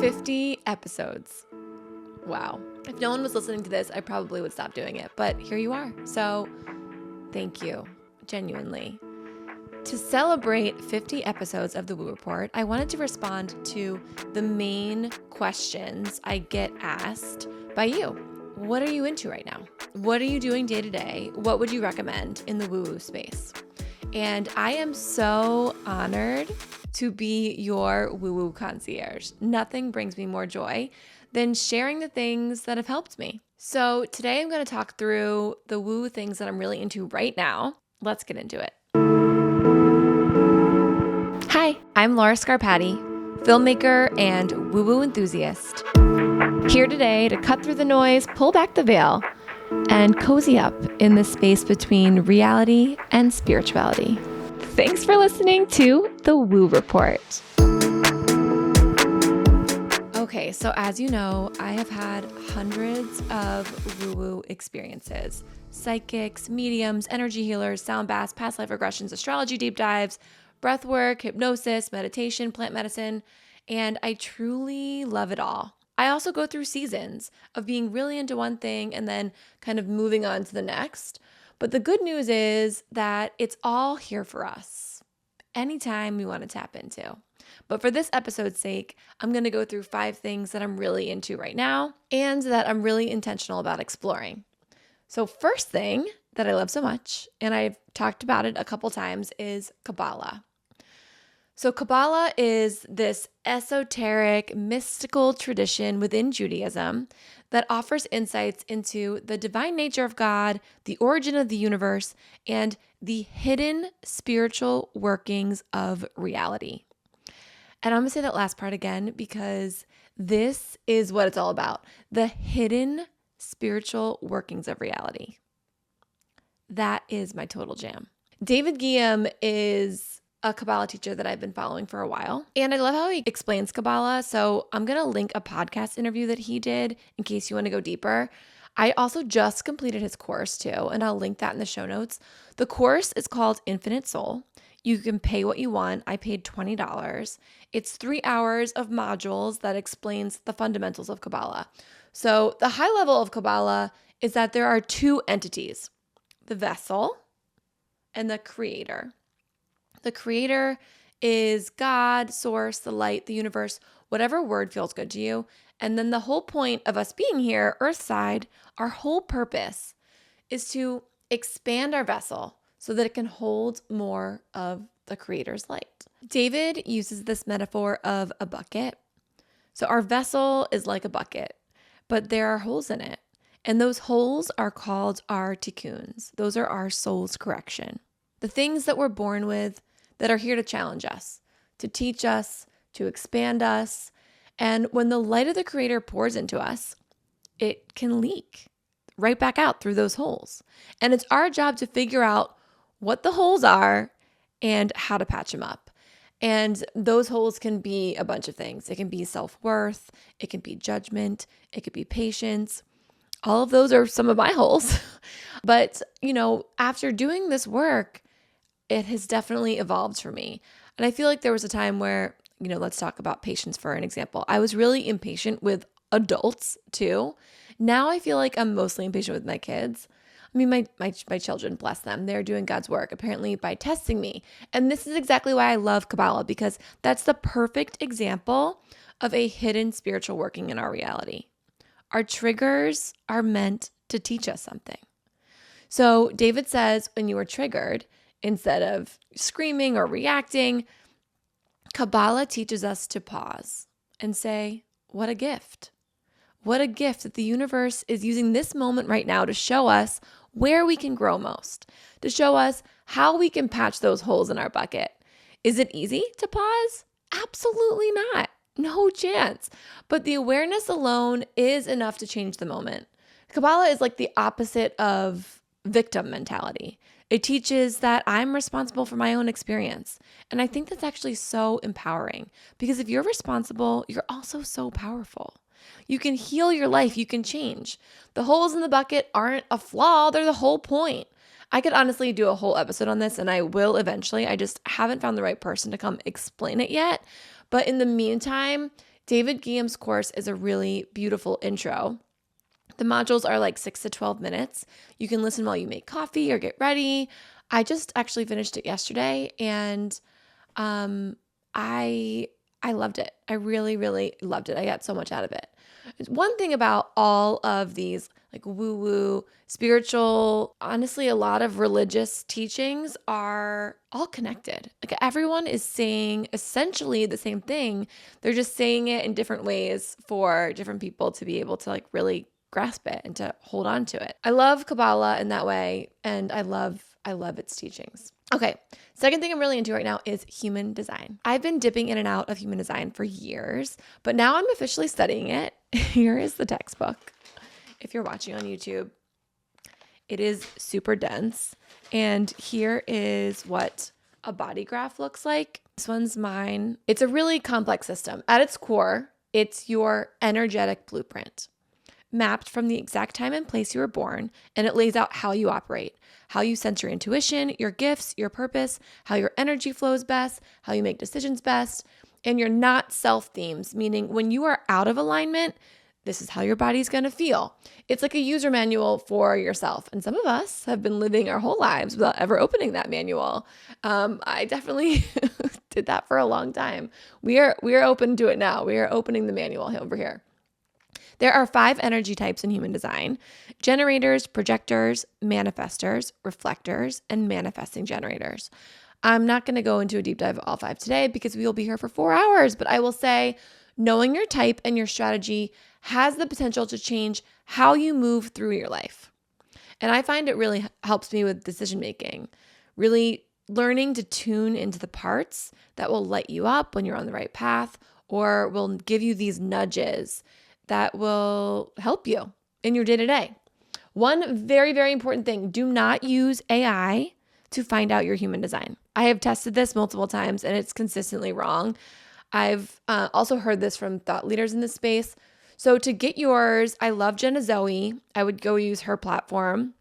50 episodes. Wow. If no one was listening to this, I probably would stop doing it, but here you are. So thank you, genuinely. To celebrate 50 episodes of the Woo Report, I wanted to respond to the main questions I get asked by you. What are you into right now? What are you doing day to day? What would you recommend in the woo-woo space? And I am so honored to be your Woo-Woo Concierge. Nothing brings me more joy than sharing the things that have helped me. So today I'm going to talk through the woo things that I'm really into right now. Let's get into it. Hi, I'm Laura Scarpati, filmmaker and woo-woo enthusiast. Here today to cut through the noise, pull back the veil, and cozy up in the space between reality and spirituality. Thanks for listening to the Woo Report. Okay, so as you know, I have had hundreds of woo-woo experiences. Psychics, mediums, energy healers, sound baths, past life regressions, astrology deep dives, breath work, hypnosis, meditation, plant medicine, and I truly love it all. I also go through seasons of being really into one thing and then kind of moving on to the next. But the good news is that it's all here for us anytime we want to tap into. But for this episode's sake, I'm going to go through 5 things that I'm really into right now and that I'm really intentional about exploring. So first thing that I love so much, and I've talked about it a couple times, is Kabbalah. So Kabbalah is this esoteric, mystical tradition within Judaism that offers insights into the divine nature of God, the origin of the universe, and the hidden spiritual workings of reality. And I'm going to say that last part again because this is what it's all about. The hidden spiritual workings of reality. That is my total jam. David Ghiyam is a Kabbalah teacher that I've been following for a while. And I love how he explains Kabbalah. So I'm going to link a podcast interview that he did in case you want to go deeper. I also just completed his course too, and I'll link that in the show notes. The course is called Infinite Soul. You can pay what you want. I paid $20. It's 3 hours of modules that explains the fundamentals of Kabbalah. So the high level of Kabbalah is that there are 2 entities, the vessel and the creator. The creator is God, source, the light, the universe, whatever word feels good to you. And then the whole point of us being here, earthside, our whole purpose is to expand our vessel so that it can hold more of the creator's light. David uses this metaphor of a bucket. So our vessel is like a bucket, but there are holes in it. And those holes are called our tikkuns. Those are our soul's correction. The things that we're born with that are here to challenge us, to teach us, to expand us. And when the light of the creator pours into us, it can leak right back out through those holes. And it's our job to figure out what the holes are and how to patch them up. And those holes can be a bunch of things. It can be self-worth, it can be judgment, it could be patience. All of those are some of my holes. But, after doing this work, it has definitely evolved for me. And I feel like there was a time where, let's talk about patience for an example. I was really impatient with adults too. Now I feel like I'm mostly impatient with my kids. I mean, my children, bless them, they're doing God's work, apparently by testing me. And this is exactly why I love Kabbalah, because that's the perfect example of a hidden spiritual working in our reality. Our triggers are meant to teach us something. So David says when you are triggered, instead of screaming or reacting, Kabbalah teaches us to pause and say, what a gift. What a gift that the universe is using this moment right now to show us where we can grow most, to show us how we can patch those holes in our bucket. Is it easy to pause? Absolutely not. No chance. But the awareness alone is enough to change the moment. Kabbalah is like the opposite of victim mentality. It teaches that I'm responsible for my own experience. And I think that's actually so empowering because if you're responsible, you're also so powerful. You can heal your life. You can change. The holes in the bucket aren't a flaw. They're the whole point. I could honestly do a whole episode on this and I will eventually. I just haven't found the right person to come explain it yet. But in the meantime, David Ghiyam's course is a really beautiful intro. The modules are like 6 to 12 minutes. You can listen while you make coffee or get ready. I just actually finished it yesterday, and I loved it. I really, really loved it. I got so much out of it. One thing about all of these like woo-woo, spiritual, honestly, a lot of religious teachings are all connected. Like everyone is saying essentially the same thing. They're just saying it in different ways for different people to be able to like really grasp it and to hold on to it. I love Kabbalah in that way, and I love its teachings. Okay, second thing I'm really into right now is human design. I've been dipping in and out of human design for years, but now I'm officially studying it. Here is the textbook. If you're watching on YouTube, it is super dense. And here is what a body graph looks like. This one's mine. It's a really complex system. At its core, it's your energetic blueprint, mapped from the exact time and place you were born, and it lays out how you operate, how you sense your intuition, your gifts, your purpose, how your energy flows best, how you make decisions best, and your not self themes, meaning when you are out of alignment, this is how your body's going to feel. It's like a user manual for yourself. And some of us have been living our whole lives without ever opening that manual. I definitely did that for a long time. We are open to it now. We are opening the manual over here. There are 5 energy types in human design: generators, projectors, manifestors, reflectors, and manifesting generators. I'm not going to go into a deep dive of all 5 today because we will be here for 4 hours, but I will say knowing your type and your strategy has the potential to change how you move through your life. And I find it really helps me with decision making, really learning to tune into the parts that will light you up when you're on the right path or will give you these nudges that will help you in your day-to-day. One very, very important thing: do not use AI to find out your human design. I have tested this multiple times and it's consistently wrong. I've also heard this from thought leaders in this space. So to get yours, I love Jenna Zoe. I would go use her platform.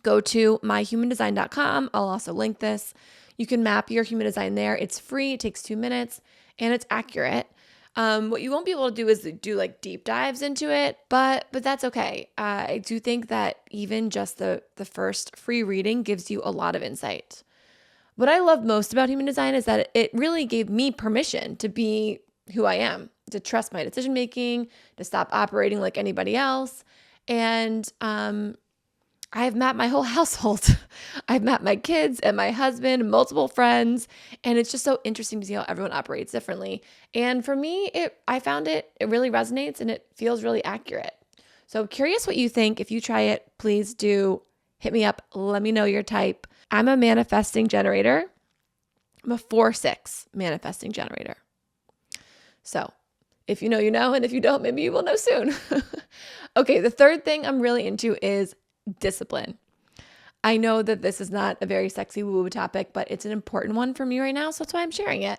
Go to myhumandesign.com. I'll also link this. You can map your human design there. It's free. It takes 2 minutes and it's accurate. What you won't be able to do is do like deep dives into it, but that's okay. I do think that even just the first free reading gives you a lot of insight. What I love most about human design is that it really gave me permission to be who I am, to trust my decision making, to stop operating like anybody else. And I've mapped my whole household. I've mapped my kids and my husband, multiple friends, and it's just so interesting to see how everyone operates differently. And for me, I found it really resonates and it feels really accurate. So curious what you think. If you try it, please do hit me up. Let me know your type. I'm a manifesting generator. I'm a 4/6 manifesting generator. So if you know, you know, and if you don't, maybe you will know soon. Okay, the third thing I'm really into is discipline. I know that this is not a very sexy woo-woo topic, but it's an important one for me right now, so that's why I'm sharing it.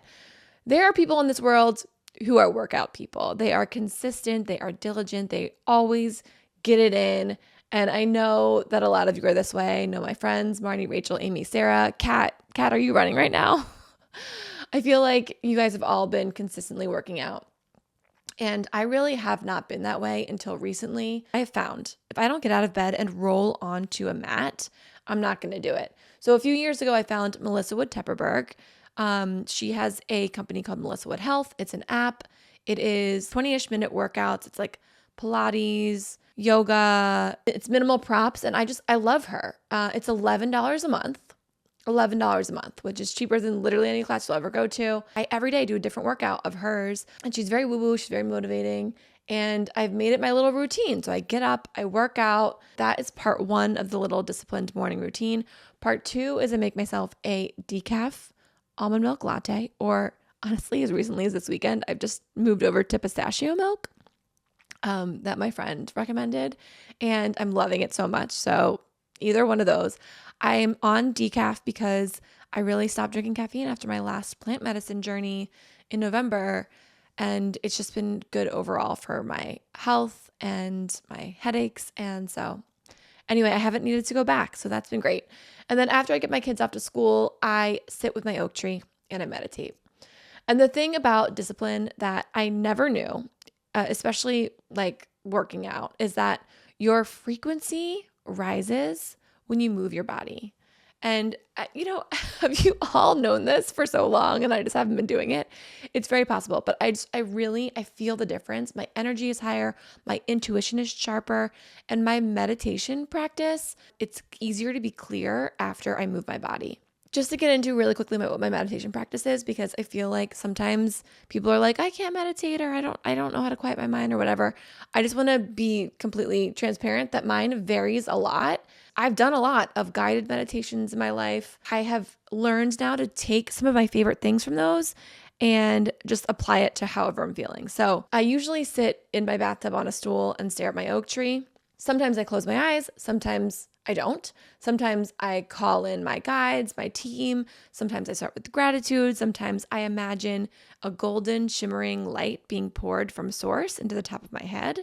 There are people in this world who are workout people. They are consistent, they are diligent, they always get it in. And I know that a lot of you are this way. I know my friends, Marnie, Rachel, Amy, Sarah, Kat, are you running right now? I feel like you guys have all been consistently working out. And I really have not been that way until recently. I have found if I don't get out of bed and roll onto a mat, I'm not going to do it. So a few years ago, I found Melissa Wood Tepperberg. She has a company called Melissa Wood Health. It's an app. It is 20-ish minute workouts. It's like Pilates, yoga. It's minimal props. And I love her. It's $11 a month. $11 a month, which is cheaper than literally any class you'll ever go to. I every day do a different workout of hers, and she's very woo-woo. She's very motivating, and I've made it my little routine. So I get up, I work out. That is part 1 of the little disciplined morning routine. Part 2 is I make myself a decaf almond milk latte, or honestly, as recently as this weekend, I've just moved over to pistachio milk that my friend recommended, and I'm loving it so much. So either one of those. I'm on decaf because I really stopped drinking caffeine after my last plant medicine journey in November. And it's just been good overall for my health and my headaches. And so anyway, I haven't needed to go back. So that's been great. And then after I get my kids off to school, I sit with my oak tree and I meditate. And the thing about discipline that I never knew, especially like working out, is that your frequency rises when you move your body. And, have you all known this for so long and I just haven't been doing it? It's very possible, but I feel the difference. My energy is higher, my intuition is sharper, and my meditation practice, it's easier to be clear after I move my body. Just to get into really quickly what my meditation practice is, because I feel like sometimes people are like, I can't meditate, or I don't know how to quiet my mind or whatever. I just want to be completely transparent that mine varies a lot. I've done a lot of guided meditations in my life. I have learned now to take some of my favorite things from those and just apply it to however I'm feeling. So I usually sit in my bathtub on a stool and stare at my oak tree. Sometimes I close my eyes, sometimes I don't. Sometimes I call in my guides, my team. Sometimes I start with gratitude. Sometimes I imagine a golden shimmering light being poured from source into the top of my head.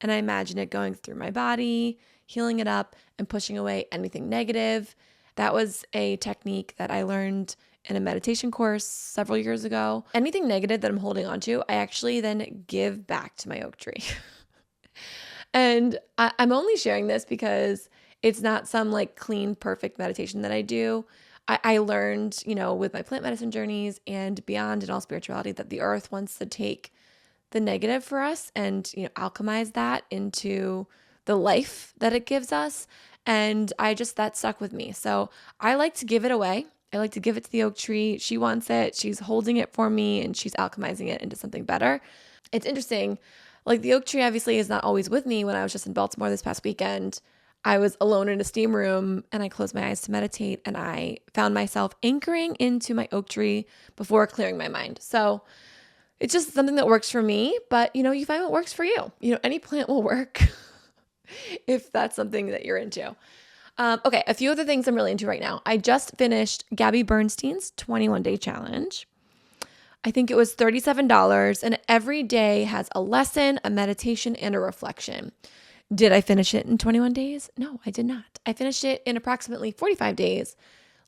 And I imagine it going through my body, healing it up, and pushing away anything negative. That was a technique that I learned in a meditation course several years ago. Anything negative that I'm holding on to, I actually then give back to my oak tree. And I'm only sharing this because it's not some like clean, perfect meditation that I do. I learned, with my plant medicine journeys and beyond in all spirituality, that the earth wants to take the negative for us and, alchemize that into the life that it gives us. And that stuck with me. So I like to give it away. I like to give it to the oak tree. She wants it. She's holding it for me and she's alchemizing it into something better. It's interesting. Like the oak tree obviously is not always with me. When I was just in Baltimore this past weekend, I was alone in a steam room and I closed my eyes to meditate and I found myself anchoring into my oak tree before clearing my mind. So it's just something that works for me, but you find what works for you. Any plant will work if that's something that you're into. Okay, a few of the things I'm really into right now. I just finished Gabby Bernstein's 21-day challenge. I think it was $37, and every day has a lesson, a meditation, and a reflection. Did I finish it in 21 days? No, I did not. I finished it in approximately 45 days.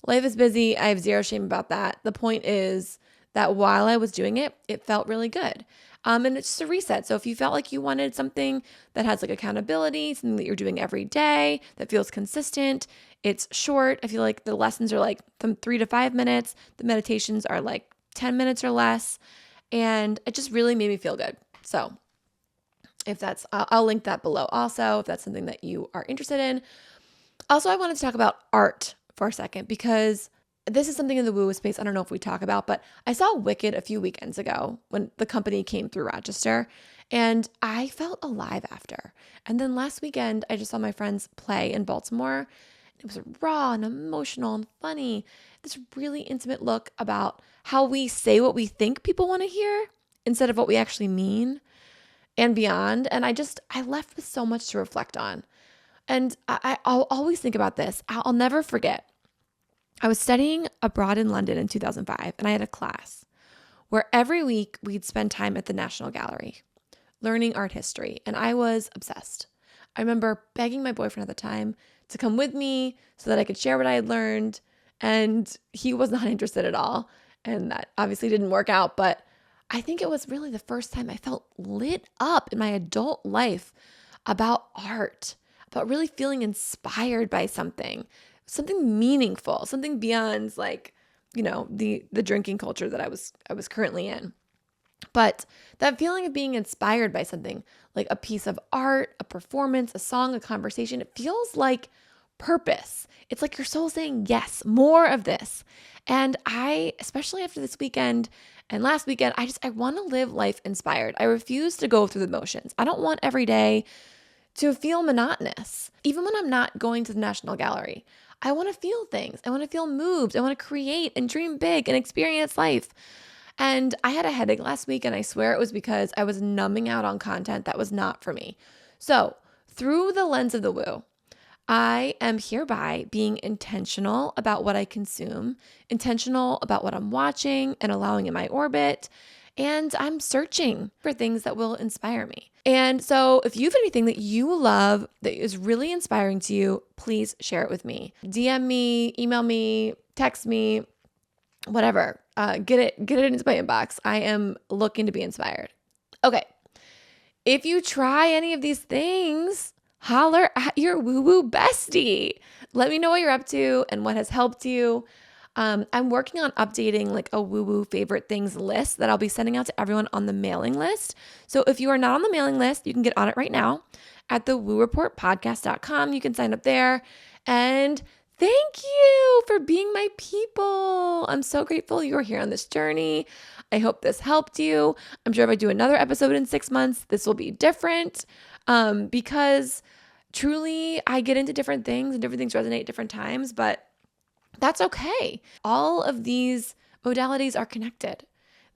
Life is busy. I have zero shame about that. The point is that while I was doing it, it felt really good. And it's just a reset. So if you felt like you wanted something that has like accountability, something that you're doing every day that feels consistent, it's short. I feel like the lessons are like from 3 to 5 minutes. The meditations are like 10 minutes or less. And it just really made me feel good. So I'll link that below also if that's something that you are interested in. Also, I wanted to talk about art for a second because this is something in the woo-woo space I don't know if we talk about, but I saw Wicked a few weekends ago when the company came through Rochester and I felt alive after. And then last weekend, I just saw my friends play in Baltimore. It was raw and emotional and funny. This really intimate look about how we say what we think people want to hear instead of what we actually mean and beyond. And I left with so much to reflect on. And I'll always think about this. I'll never forget. I was studying abroad in London in 2005, and I had a class where every week we'd spend time at the National Gallery learning art history, and I was obsessed. I remember begging my boyfriend at the time to come with me so that I could share what I had learned, and he was not interested at all, and that obviously didn't work out, but I think it was really the first time I felt lit up in my adult life about art, about really feeling inspired by something meaningful, something beyond like, the drinking culture that I was currently in. But that feeling of being inspired by something like a piece of art, a performance, a song, a conversation, it feels like purpose. It's like your soul saying, yes, more of this. And I, especially after this weekend and last weekend, I want to live life inspired. I refuse to go through the motions. I don't want every day to feel monotonous. Even when I'm not going to the National Gallery, I want to feel things. I want to feel moved. I want to create and dream big and experience life. And I had a headache last week, and I swear it was because I was numbing out on content that was not for me. So through the lens of the woo, I am hereby being intentional about what I consume, intentional about what I'm watching and allowing in my orbit, and I'm searching for things that will inspire me. And so if you have anything that you love that is really inspiring to you, please share it with me. DM me, email me, text me. whatever. Get it into my inbox. I am looking to be inspired. Okay. If you try any of these things, holler at your woo-woo bestie. Let me know what you're up to and what has helped you. I'm working on updating like a woo-woo favorite things list that I'll be sending out to everyone on the mailing list. So if you are not on the mailing list, you can get on it right now at the wooreportpodcast.com. You can sign up there. And thank you for being my people. I'm so grateful you're here on this journey. I hope this helped you. I'm sure if I do another episode in 6 months, this will be different because truly I get into different things and different things resonate at different times, but that's okay. All of these modalities are connected.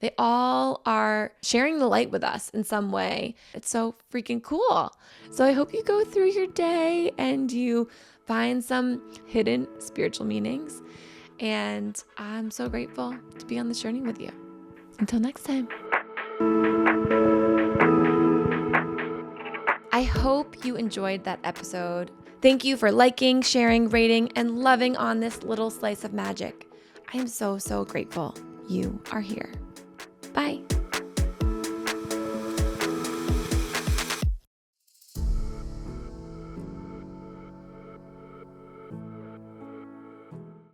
They all are sharing the light with us in some way. It's so freaking cool. So I hope you go through your day and you find some hidden spiritual meanings. And I'm so grateful to be on this journey with you. Until next time. I hope you enjoyed that episode. Thank you for liking, sharing, rating, and loving on this little slice of magic. I am so, so grateful you are here. Bye.